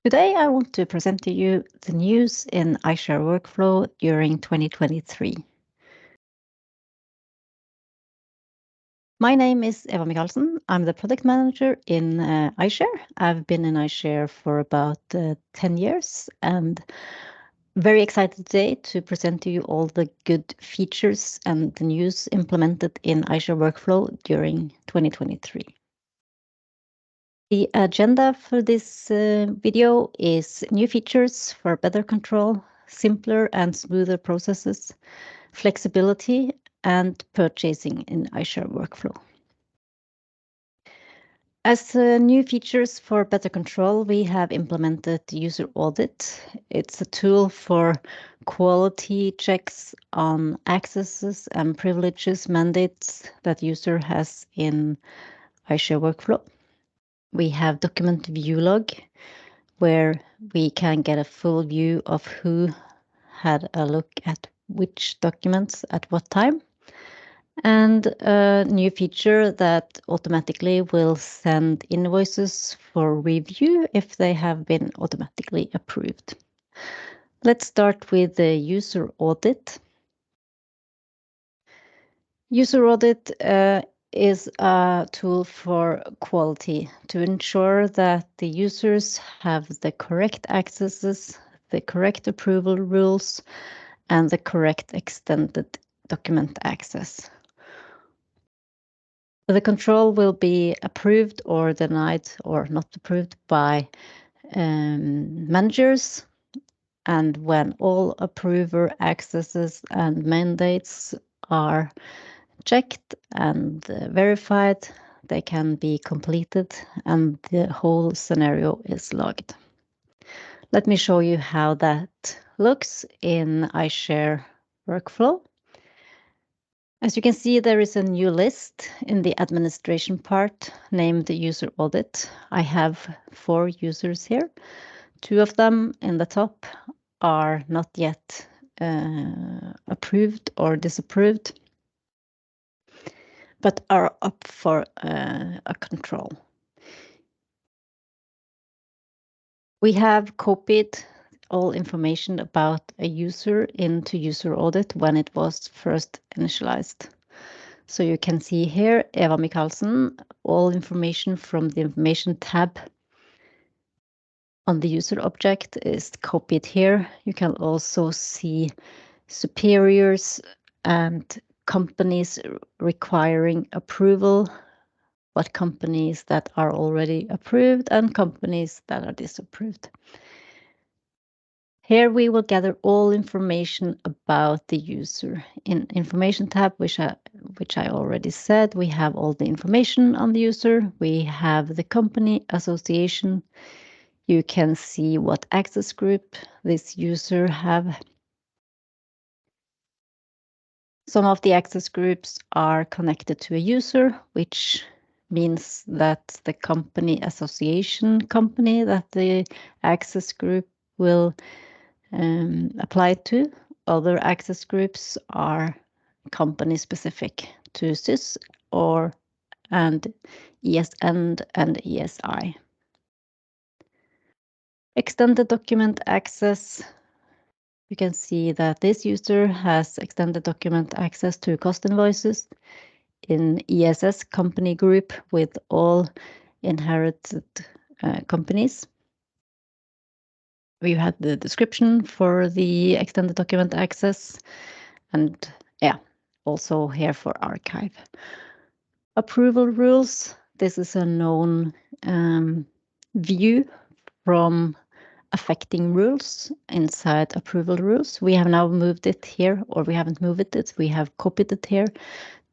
Today, I want to present to you the news in iShare Workflow during 2023. My name is Eva Michaelsen. I'm the product manager in iShare. I've been in iShare for about 10 years and very excited today to present to you all the good features and the news implemented in iShare Workflow during 2023. The agenda for this video is new features for better control, simpler and smoother processes, flexibility, and purchasing in iShare Workflow. As new features for better control, we have implemented user audit. It's a tool for quality checks on accesses and privileges mandates that user has in iShare Workflow. We have document view log, where we can get a full view of who had a look at which documents at what time. And a new feature that automatically will send invoices for review if they have been automatically approved. Let's start with the user audit. User audit is a tool for quality to ensure that the users have the correct accesses, the correct approval rules, and the correct extended document access. The control will be approved or denied or not approved by managers. And when all approver accesses and mandates are checked and verified, they can be completed and the whole scenario is logged. Let me show you how that looks in iShare Workflow. As you can see, there is a new list in the administration part named user audit. I have 4 users here. 2 of them in the top are not yet approved or disapproved, but are up for a control. We have copied all information about a user into user audit when it was first initialized. So you can see here, Eva Michaelsen, all information from the information tab on the user object is copied here. You can also see superiors and companies requiring approval, what companies that are already approved and companies that are disapproved. Here we will gather all information about the user. In information tab, which I already said, we have all the information on the user. We have the company association. You can see what access group this user have. Some of the access groups are connected to a user, which means that the company association company that the access group will apply to. Other access groups are company specific to SYS and ESN and ESI. Extended document access. You can see that this user has extended document access to cost invoices in ESS company group with all inherited companies. We had the description for the extended document access and also here for archive. Approval rules. This is a known view from affecting rules inside approval rules. We have now moved it here, or we haven't moved it. We have copied it here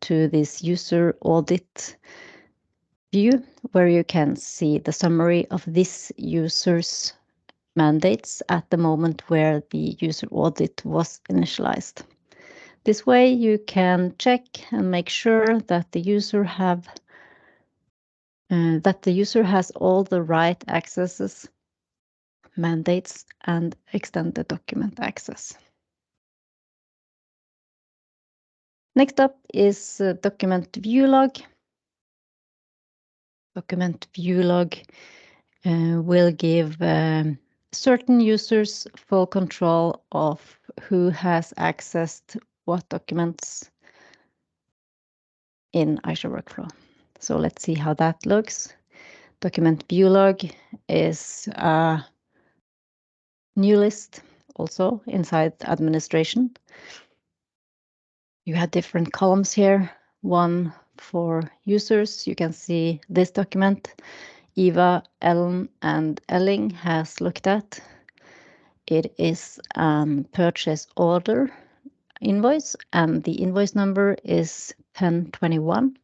to this user audit view, where you can see the summary of this user's mandates at the moment where the user audit was initialized. This way you can check and make sure that the user has all the right accesses, mandates, and extended document access. Next up is document view log. Document view log will give certain users full control of who has accessed what documents in Azure Workflow. So let's see how that looks. Document view log is a new list also inside administration. You have different columns here. One for users. You can see this document Eva, Ellen, and Elling has looked at. It is purchase order invoice, and the invoice number is 1021.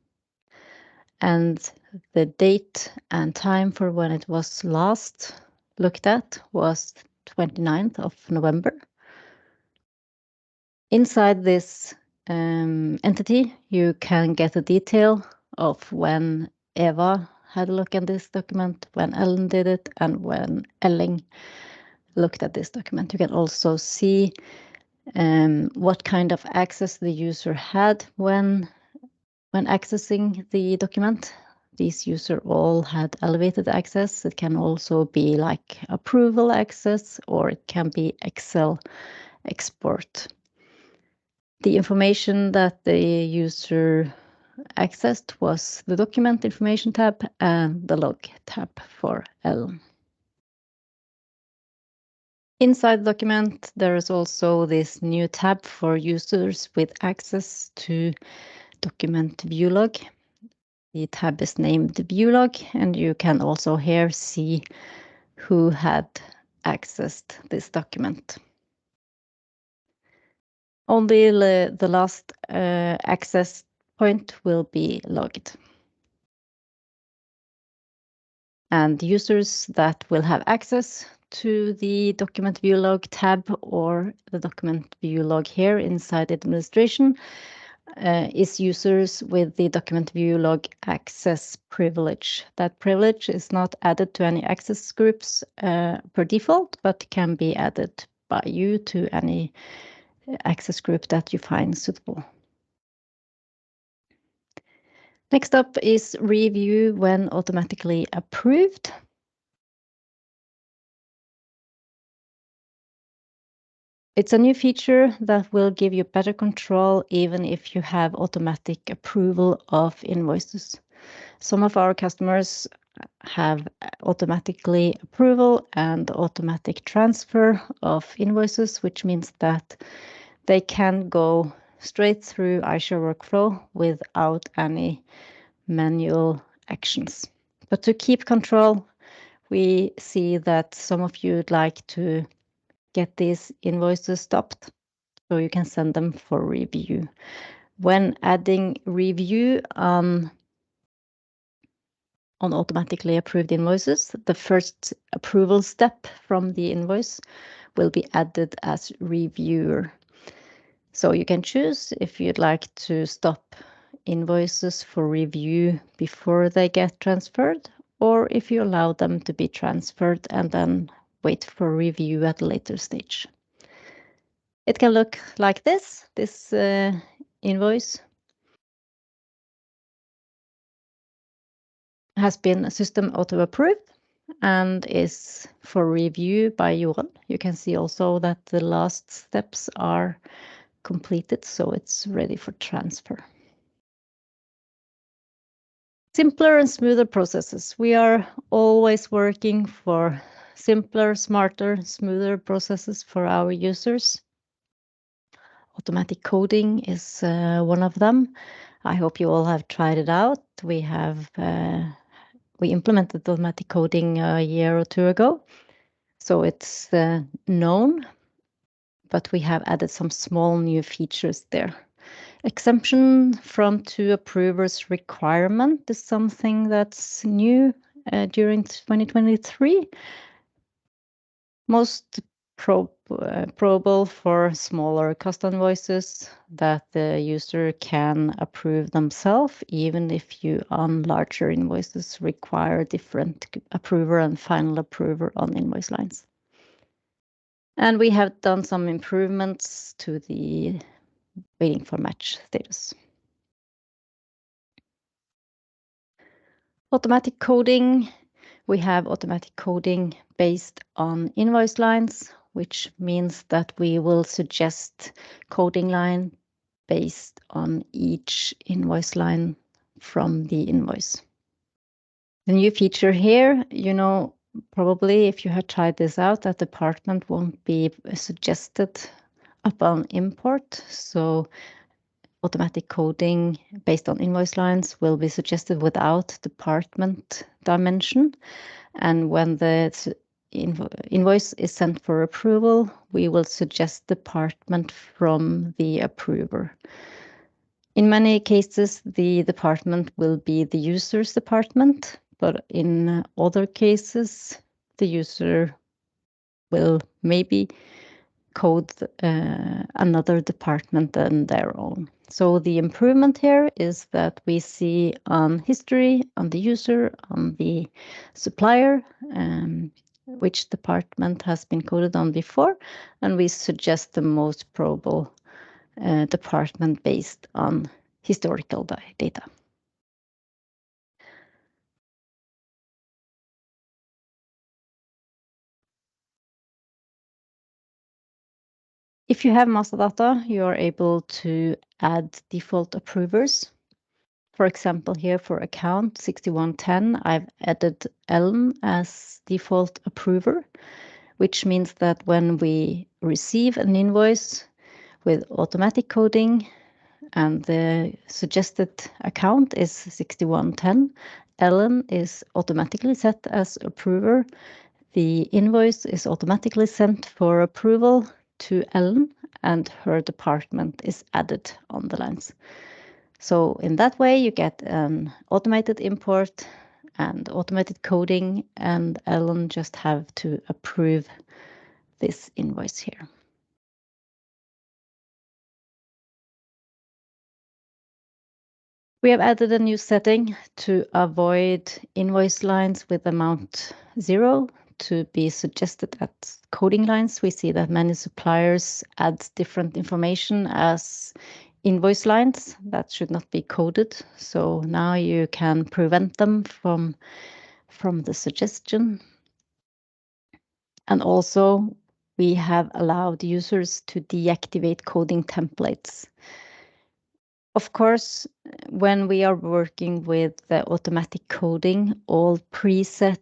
And the date and time for when it was last looked at was 29th of November. Inside this entity, you can get a detail of when Eva had a look at this document, when Ellen did it, and when Elling looked at this document. You can also see what kind of access the user had when accessing the document. These users all had elevated access. It can also be like approval access, or it can be Excel export. The information that the user accessed was the document information tab and the log tab for Ellen. Inside the document, there is also this new tab for users with access to document view log. The tab is named view log, and you can also here see who had accessed this document. Only the last access point will be logged. And users that will have access to the document view log tab or the document view log here inside administration is users with the document view log access privilege. That privilege is not added to any access groups per default, but can be added by you to any access group that you find suitable. Next up is review when automatically approved. It's a new feature that will give you better control even if you have automatic approval of invoices. Some of our customers have automatically approval and automatic transfer of invoices, which means that they can go straight through Azure Workflow without any manual actions. But to keep control, we see that some of you would like to get these invoices stopped, so you can send them for review. When adding review on automatically approved invoices, the first approval step from the invoice will be added as reviewer. So you can choose if you'd like to stop invoices for review before they get transferred, or if you allow them to be transferred and then wait for review at a later stage. It can look like this invoice has been system auto-approved and is for review by Joran. You can see also that the last steps are completed, so it's ready for transfer. Simpler and smoother processes. We are always working for simpler, smarter, smoother processes for our users. Automatic coding is one of them. I hope you all have tried it out. We implemented automatic coding a year or two ago, so it's known, but we have added some small new features there. Exemption from two approvers requirement is something that's new during 2023. Most probable for smaller custom invoices that the user can approve themselves, even if you on larger invoices require different approver and final approver on invoice lines. And we have done some improvements to the waiting for match status. Automatic coding We have automatic coding based on invoice lines, which means that we will suggest coding line based on each invoice line from the invoice. The new feature here, probably if you had tried this out, that department won't be suggested upon import. So automatic coding based on invoice lines will be suggested without department dimension. And when the invoice is sent for approval, we will suggest department from the approver. In many cases, the department will be the user's department, but in other cases, the user will maybe code another department than their own. So the improvement here is that we see on history, on the user, on the supplier, which department has been coded on before, and we suggest the most probable department based on historical data. If you have master data, you are able to add default approvers. For example, here for account 6110, I've added Ellen as default approver, which means that when we receive an invoice with automatic coding and the suggested account is 6110, Ellen is automatically set as approver. The invoice is automatically sent for approval to Ellen, and her department is added on the lines. So in that way, you get an automated import and automated coding, and Ellen just have to approve this invoice here. We have added a new setting to avoid invoice lines with amount 0 to be suggested as coding lines. We see that many suppliers add different information as invoice lines that should not be coded. So now you can prevent them from the suggestion. And also we have allowed users to deactivate coding templates. Of course, when we are working with the automatic coding, all preset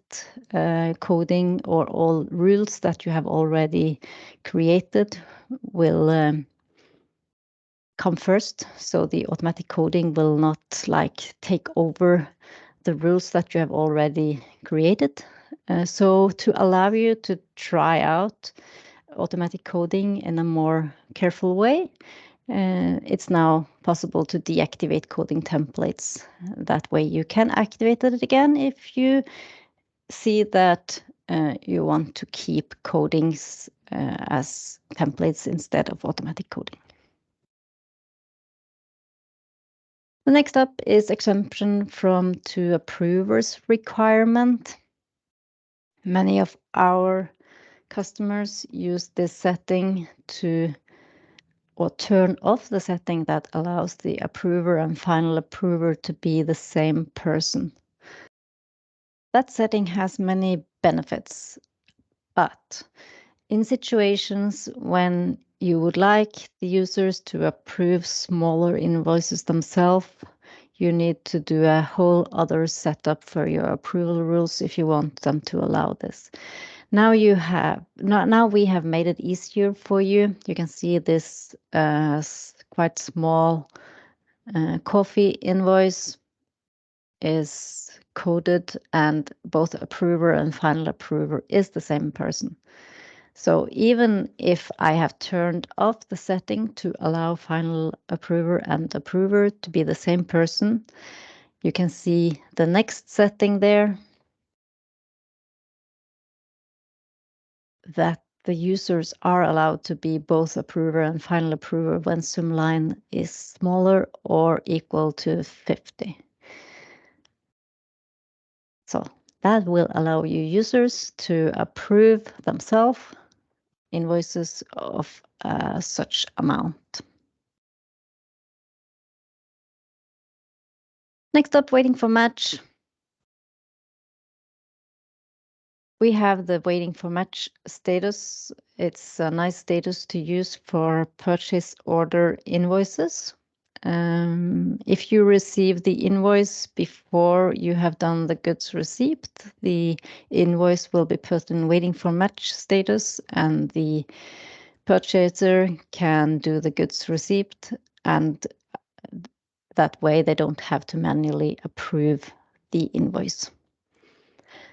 coding or all rules that you have already created will come first. So the automatic coding will not take over the rules that you have already created. So to allow you to try out automatic coding in a more careful way, it's now possible to deactivate coding templates. That way you can activate it again if you see that you want to keep codings as templates instead of automatic coding. The next up is exemption from to approvers requirement. Many of our customers use this setting to or turn off the setting that allows the approver and final approver to be the same person. That setting has many benefits, but in situations when you would like the users to approve smaller invoices themselves, you need to do a whole other setup for your approval rules if you want them to allow this. Now we have made it easier for you. You can see this quite small coffee invoice is coded, and both approver and final approver is the same person. So even if I have turned off the setting to allow final approver and approver to be the same person, you can see the next setting there, that the users are allowed to be both approver and final approver when sum line is smaller or equal to 50. So that will allow you users to approve themselves invoices of such amount. Next up, waiting for match. We have the waiting for match status. It's a nice status to use for purchase order invoices. If you receive the invoice before you have done the goods receipt, the invoice will be put in waiting for match status, and the purchaser can do the goods receipt, and that way they don't have to manually approve the invoice.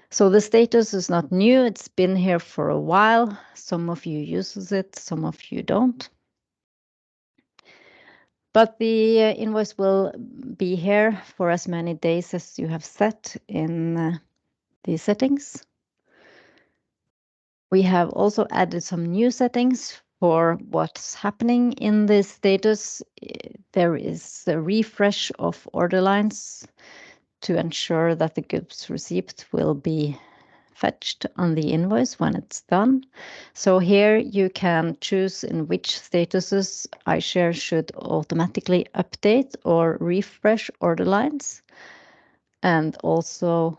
So the status is not new. It's been here for a while. Some of you uses it, some of you don't. But the invoice will be here for as many days as you have set in the settings. We have also added some new settings for what's happening in the status. There is a refresh of order lines to ensure that the goods receipt will be fetched on the invoice when it's done. So here you can choose in which statuses iShare should automatically update or refresh order lines, and also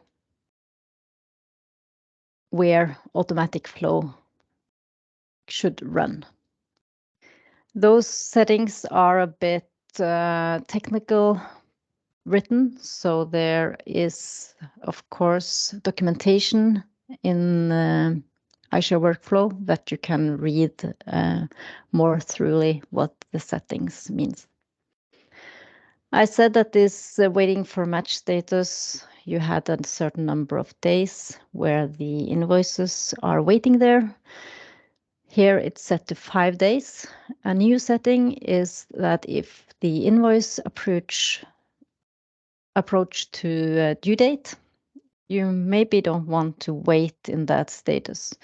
where automatic flow should run. Those settings are a bit technical written, so there is, of course, documentation in iShare workflow that you can read more thoroughly what the settings means. I said that this waiting for match status, you had a certain number of days where the invoices are waiting there. Here it's set to 5 days. A new setting is that if the invoice approach to due date, you maybe don't want to wait in that status.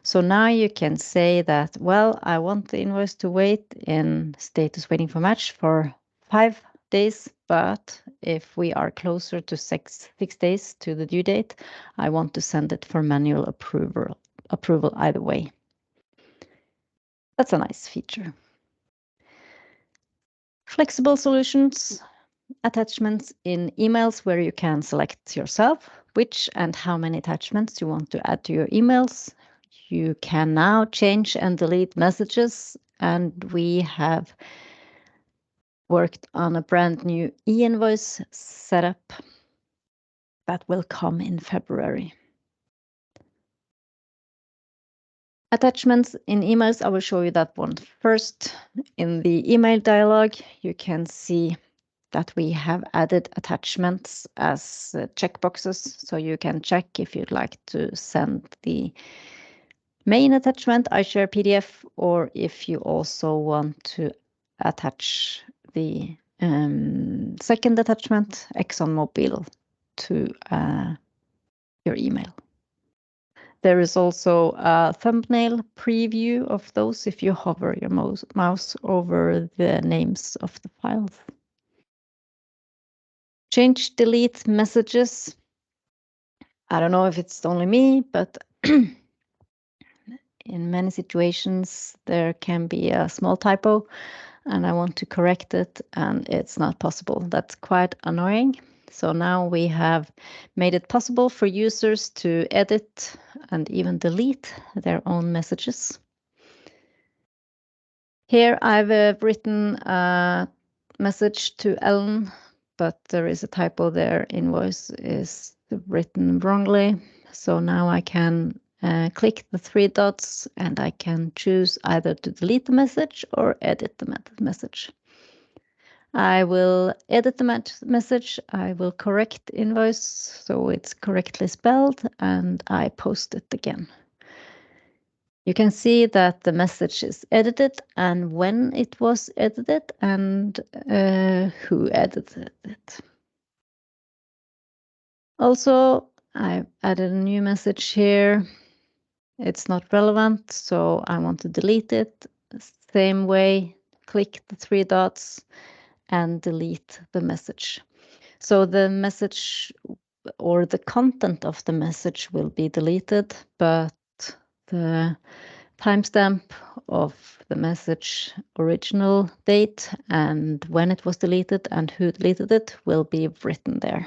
So now you can say that, well, I want the invoice to wait in status waiting for match for 5 days, but if we are closer to 6 days to the due date, I want to send it for manual approval either way. That's a nice feature. Flexible solutions. Attachments in emails where you can select yourself which and how many attachments you want to add to your emails. You can now change and delete messages, and we have worked on a brand new e-invoice setup that will come in February. Attachments in emails, I will show you that one first. In the email dialog, you can see that we have added attachments as checkboxes, so you can check if you'd like to send the main attachment, iShare PDF, or if you also want to attach the second attachment, ExxonMobil, to your email. There is also a thumbnail preview of those if you hover your mouse over the names of the files. Change, delete messages. I don't know if it's only me, but in many situations there can be a small typo and I want to correct it and it's not possible. That's quite annoying. So now we have made it possible for users to edit and even delete their own messages. Here I've written a message to Ellen, but there is a typo there. Invoice is written wrongly. So now I can click the 3 dots and I can choose either to delete the message or edit the message. I will edit the message. I will correct invoice so it's correctly spelled, and I post it again. You can see that the message is edited and when it was edited and who edited it. Also, I've added a new message here. It's not relevant, so I want to delete it. Same way, click the 3 dots and delete the message. So the message or the content of the message will be deleted, but the timestamp of the message original date and when it was deleted and who deleted it will be written there.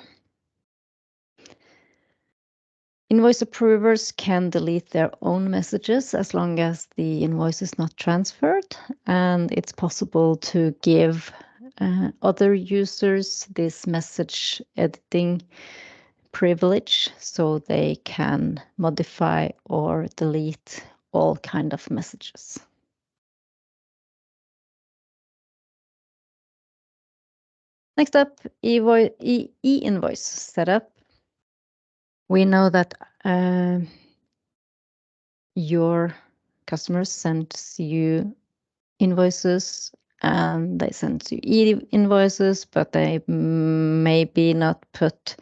Invoice approvers can delete their own messages as long as the invoice is not transferred, and it's possible to give other users this message editing privilege so they can modify or delete all kind of messages. Next up, e-invoice setup. We know that your customers sends you invoices and they send you e-invoices, but they maybe not put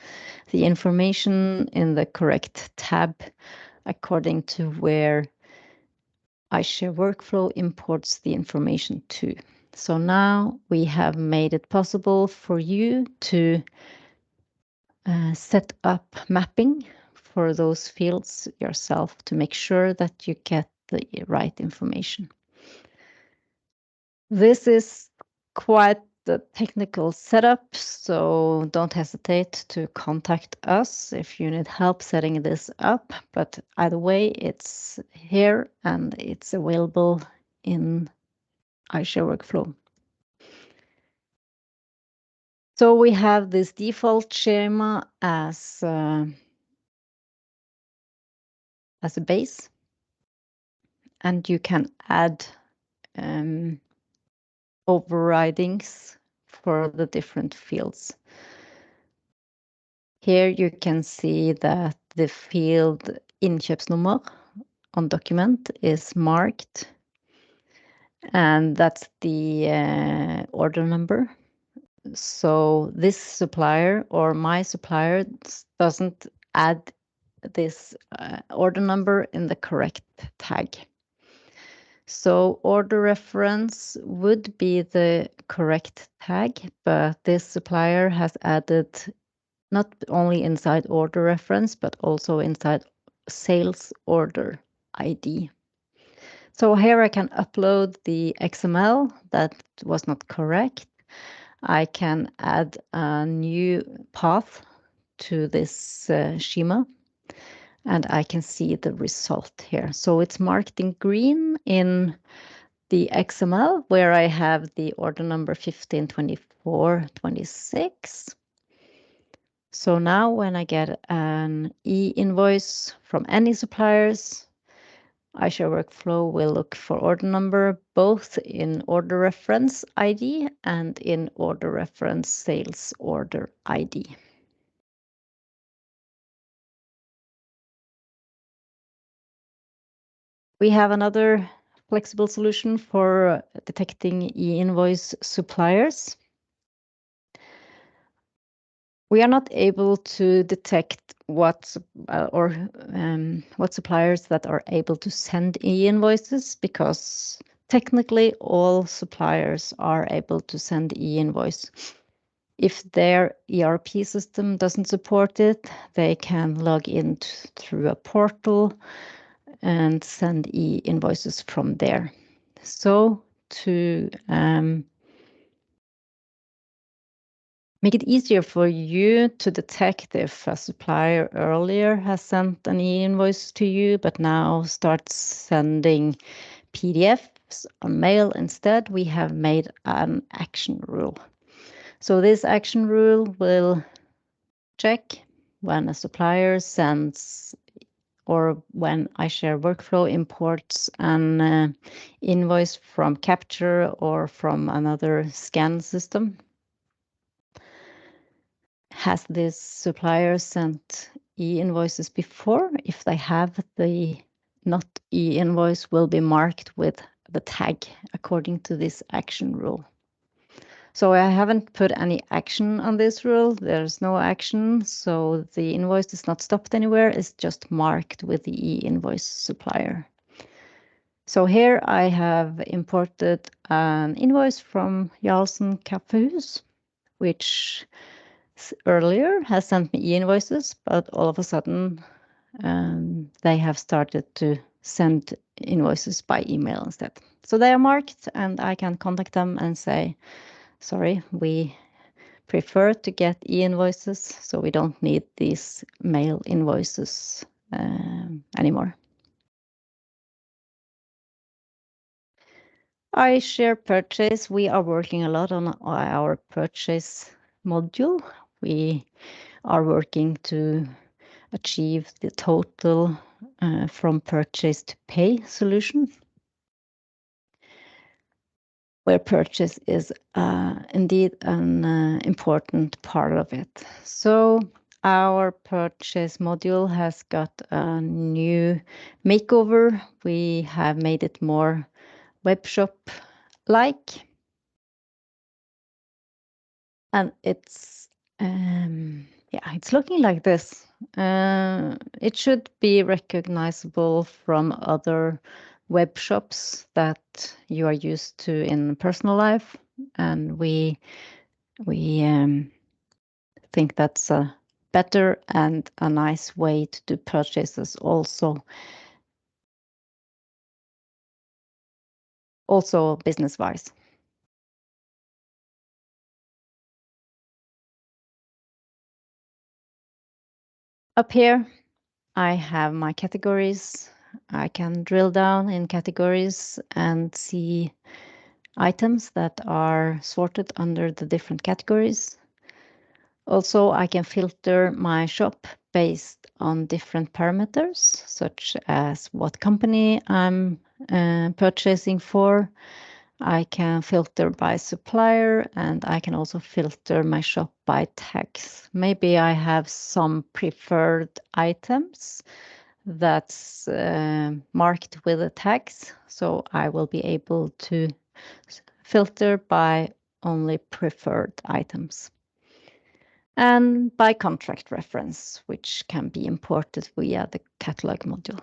the information in the correct tab according to where iShare Workflow imports the information to. So now we have made it possible for you to set up mapping for those fields yourself to make sure that you get the right information. This is quite the technical setup, so don't hesitate to contact us if you need help setting this up. But either way, it's here and it's available in iShare Workflow. So we have this default schema as a base, and you can add overridings for the different fields. Here you can see that the field inköpsnummer on document is marked, and that's the order number. So this supplier or my supplier doesn't add this order number in the correct tag. So order reference would be the correct tag, but this supplier has added not only inside order reference, but also inside sales order ID. So here I can upload the XML that was not correct. I can add a new path to this schema, and I can see the result here. So it's marked in green in the XML where I have the order number 152426. So now when I get an e-invoice from any suppliers, iShare Workflow will look for order number both in order reference ID and in order reference sales order ID. We have another flexible solution for detecting e-invoice suppliers. We are not able to detect what suppliers that are able to send e-invoices because technically all suppliers are able to send e-invoice. If their ERP system doesn't support it, they can log in through a portal and send e-invoices from there. So to make it easier for you to detect if a supplier earlier has sent an e-invoice to you, but now starts sending PDFs on mail instead, we have made an action rule. So this action rule will check when a supplier sends or when iShare Workflow imports an invoice from Capture or from another scan system. Has this supplier sent e-invoices before? If they have, the not e-invoice will be marked with the tag according to this action rule. So I haven't put any action on this rule. There's no action, so the invoice is not stopped anywhere. It's just marked with the e-invoice supplier. So here I have imported an invoice from Jarlsen Kaffehus, which earlier has sent me e-invoices, but all of a sudden they have started to send invoices by email instead. So they are marked and I can contact them and say, sorry, we prefer to get e-invoices, so we don't need these mail invoices anymore. I share purchase. We are working a lot on our purchase module. We are working to achieve the total from purchase to pay solution, where purchase is indeed an important part of it. So our purchase module has got a new makeover. We have made it more webshop-like. And it's looking like this. It should be recognizable from other web shops that you are used to in personal life, and we think that's a better and a nice way to do purchases also business-wise. Up here, I have my categories. I can drill down in categories and see items that are sorted under the different categories. Also, I can filter my shop based on different parameters, such as what company I'm purchasing for. I can filter by supplier, and I can also filter my shop by tags. Maybe I have some preferred items that's marked with the tags, so I will be able to filter by only preferred items. And by contract reference, which can be imported via the catalog module.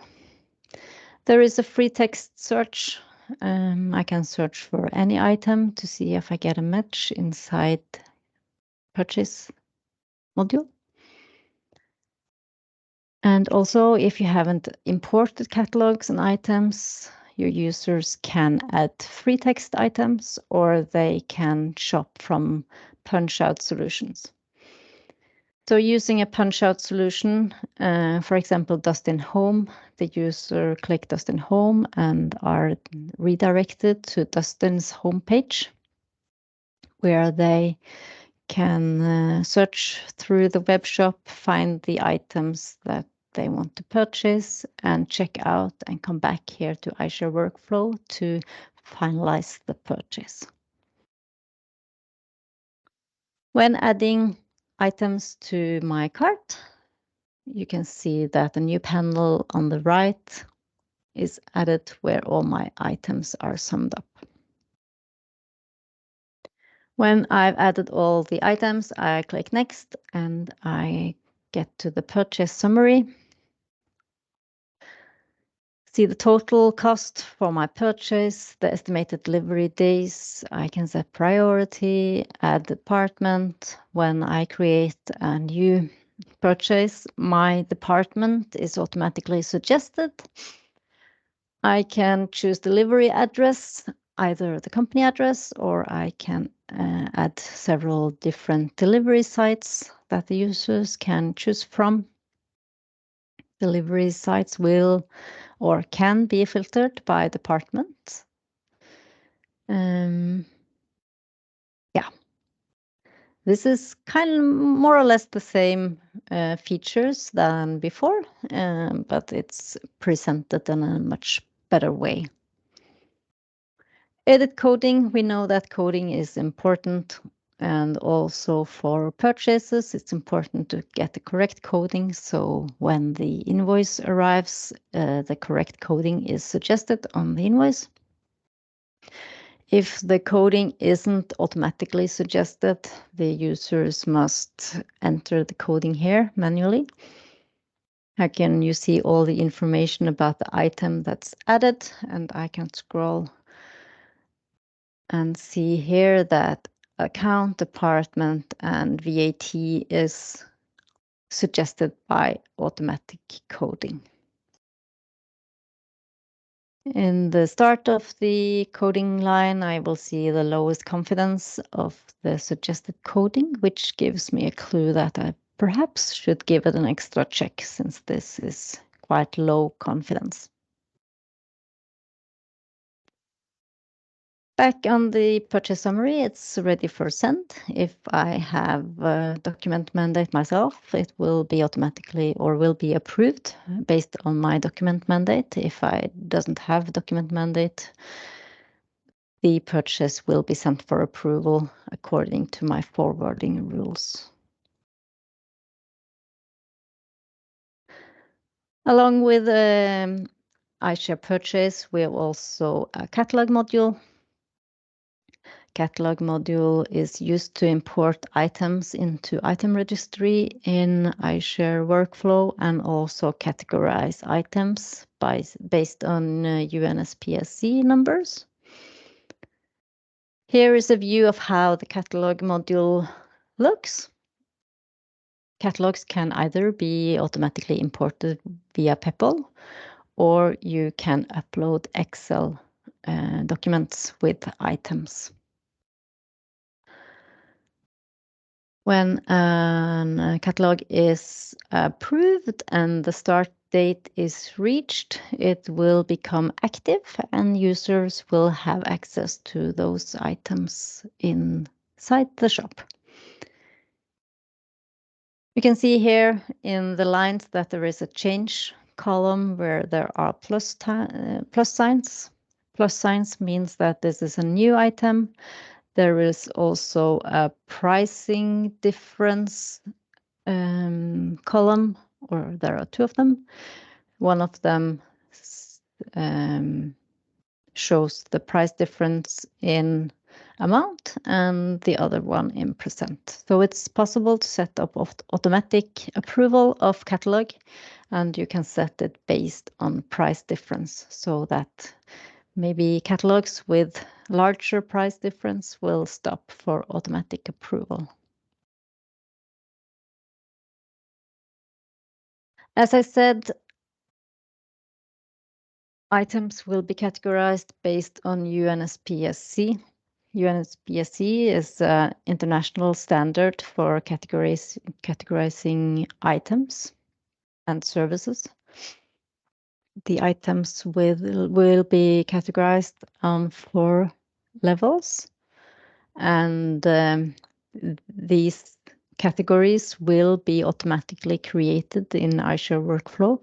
There is a free text search. I can search for any item to see if I get a match inside purchase module. And also, if you haven't imported catalogs and items, your users can add free text items, or they can shop from punch-out solutions. So using a punch-out solution, for example, Dustin Home, the user click Dustin Home and are redirected to Dustin's homepage, where they can search through the web shop, find the items that they want to purchase, and check out and come back here to iShare Workflow to finalize the purchase. When adding items to my cart, you can see that a new panel on the right is added where all my items are summed up. When I've added all the items, I click Next and I get to the purchase summary. See the total cost for my purchase, the estimated delivery days. I can set priority, add department. When I create a new purchase, my department is automatically suggested. I can choose delivery address, either the company address, or I can add several different delivery sites that the users can choose from. Delivery sites will or can be filtered by department. This is kind of more or less the same features than before, but it's presented in a much better way. Edit coding, we know that coding is important, and also for purchases, it's important to get the correct coding. So when the invoice arrives, the correct coding is suggested on the invoice. If the coding isn't automatically suggested, the users must enter the coding here manually. How can you see all the information about the item that's added? And I can scroll and see here that account, department, and VAT is suggested by automatic coding. In the start of the coding line, I will see the lowest confidence of the suggested coding, which gives me a clue that I perhaps should give it an extra check, since this is quite low confidence. Back on the purchase summary, it's ready for send. If I have a document mandate myself, it will be automatically or will be approved based on my document mandate. If I doesn't have document mandate, the purchase will be sent for approval according to my forwarding rules. Along with iShare purchase, we have also a catalog module. Catalog module is used to import items into item registry in iShare workflow and also categorize items based on UNSPSC numbers. Here is a view of how the catalog module looks. Catalogs can either be automatically imported via Peppol, or you can upload Excel documents with items. When a catalog is approved and the start date is reached, it will become active and users will have access to those items inside the shop. You can see here in the lines that there is a change column where there are plus signs. Plus signs means that this is a new item. There is also a pricing difference column, or there are two of them. One of them shows the price difference in amount and the other one in percent. So it's possible to set up automatic approval of catalog, and you can set it based on price difference so that maybe catalogs with larger price difference will stop for automatic approval. As I said, items will be categorized based on UNSPSC. UNSPSC is an international standard for categorizing items and services. The items will be categorized on 4 levels, and these categories will be automatically created in iShare workflow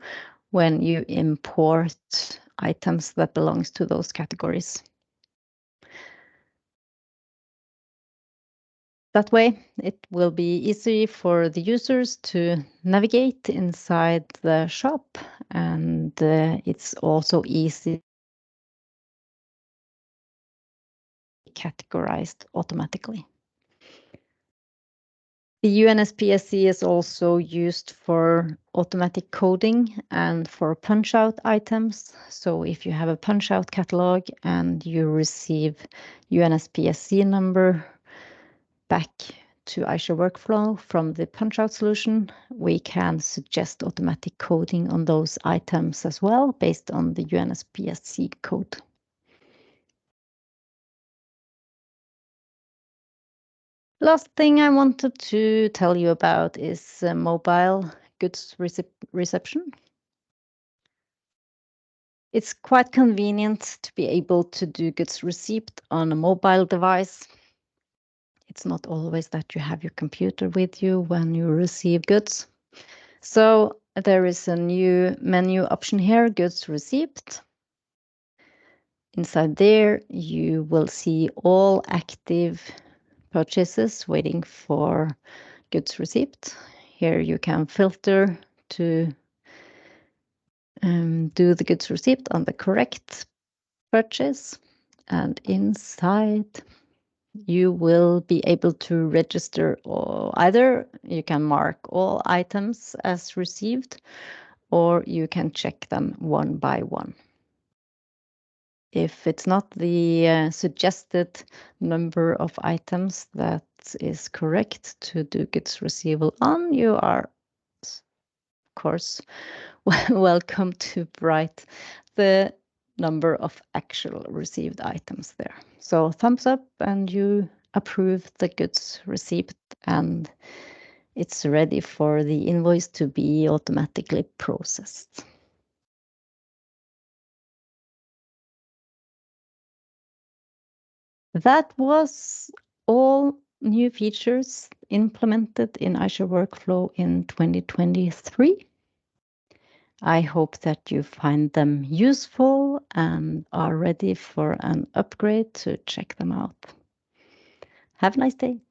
when you import items that belongs to those categories. That way, it will be easy for the users to navigate inside the shop, and it's also easy categorized automatically. The UNSPSC is also used for automatic coding and for punch-out items. So if you have a punch-out catalog and you receive UNSPSC number back to iShare workflow from the punch-out solution, we can suggest automatic coding on those items as well based on the UNSPSC code. Last thing I wanted to tell you about is mobile goods reception. It's quite convenient to be able to do goods receipt on a mobile device. It's not always that you have your computer with you when you receive goods. So there is a new menu option here, goods receipt. Inside there, you will see all active purchases waiting for goods receipt. Here you can filter to do the goods receipt on the correct purchase, and inside you will be able to register, or either you can mark all items as received, or you can check them one by one. If it's not the suggested number of items that is correct to do goods receivable on, you are, of course, welcome to write the number of actual received items there. So thumbs up and you approve the goods receipt, and it's ready for the invoice to be automatically processed. That was all new features implemented in Azure Workflow in 2023. I hope that you find them useful and are ready for an upgrade to check them out. Have a nice day.